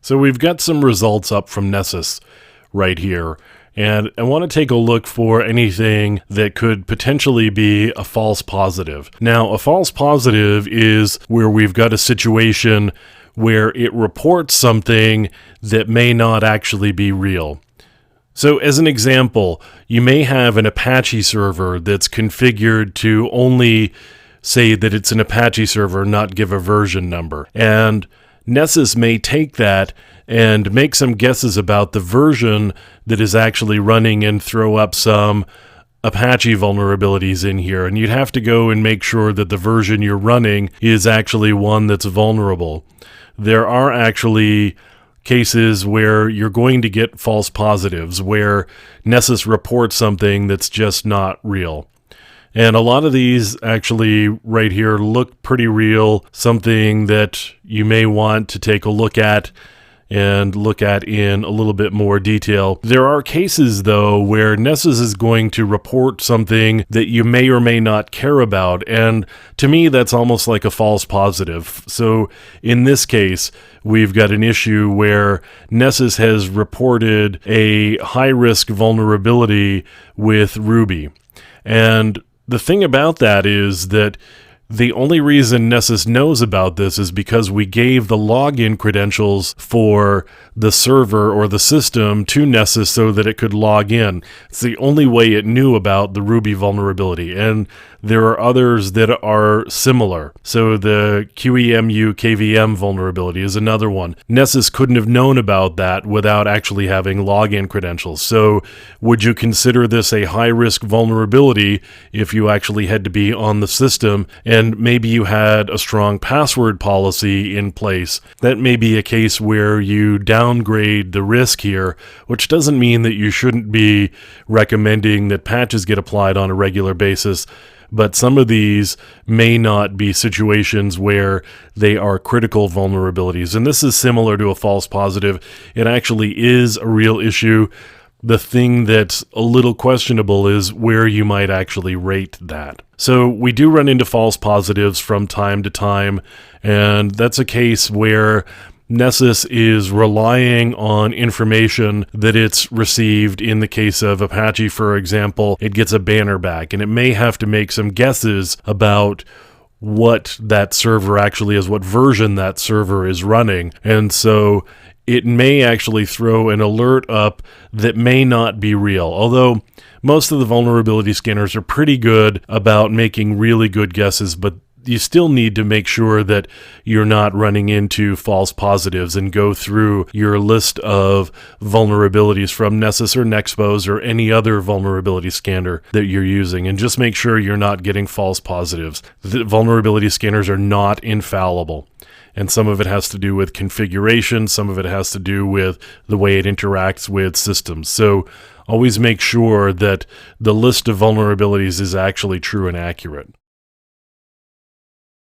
So we've got some results up from Nessus right here, and I want to take a look for anything that could potentially be a false positive. Now, a false positive is where we've got a situation where it reports something that may not actually be real. So as an example, you may have an Apache server that's configured to only say that it's an Apache server, not give a version number. And Nessus may take that and make some guesses about the version that is actually running and throw up some Apache vulnerabilities in here. And you'd have to go and make sure that the version you're running is actually one that's vulnerable. There are actually cases where you're going to get false positives, where Nessus reports something that's just not real. And a lot of these actually right here look pretty real, something that you may want to take a look at and look at in a little bit more detail. There are cases, though, where Nessus is going to report something that you may or may not care about, and to me, that's almost like a false positive. So in this case, we've got an issue where Nessus has reported a high-risk vulnerability with Ruby. And the thing about that is that the only reason Nessus knows about this is because we gave the login credentials for the server or the system to Nessus so that it could log in. It's the only way it knew about the Ruby vulnerability, and there are others that are similar. So the QEMU KVM vulnerability is another one. Nessus couldn't have known about that without actually having login credentials. So would you consider this a high-risk vulnerability if you actually had to be on the system and maybe you had a strong password policy in place? That may be a case where you downgrade the risk here, which doesn't mean that you shouldn't be recommending that patches get applied on a regular basis. But some of these may not be situations where they are critical vulnerabilities. And this is similar to a false positive. It actually is a real issue. The thing that's a little questionable is where you might actually rate that. So we do run into false positives from time to time, and that's a case where Nessus is relying on information that it's received. In the case of Apache, for example, it gets a banner back, and it may have to make some guesses about what that server actually is, what version that server is running. And so it may actually throw an alert up that may not be real, although most of the vulnerability scanners are pretty good about making really good guesses, but you still need to make sure that you're not running into false positives and go through your list of vulnerabilities from Nessus or Nexpose or any other vulnerability scanner that you're using, and just make sure you're not getting false positives. The vulnerability scanners are not infallible. And some of it has to do with configuration, some of it has to do with the way it interacts with systems. So always make sure that the list of vulnerabilities is actually true and accurate.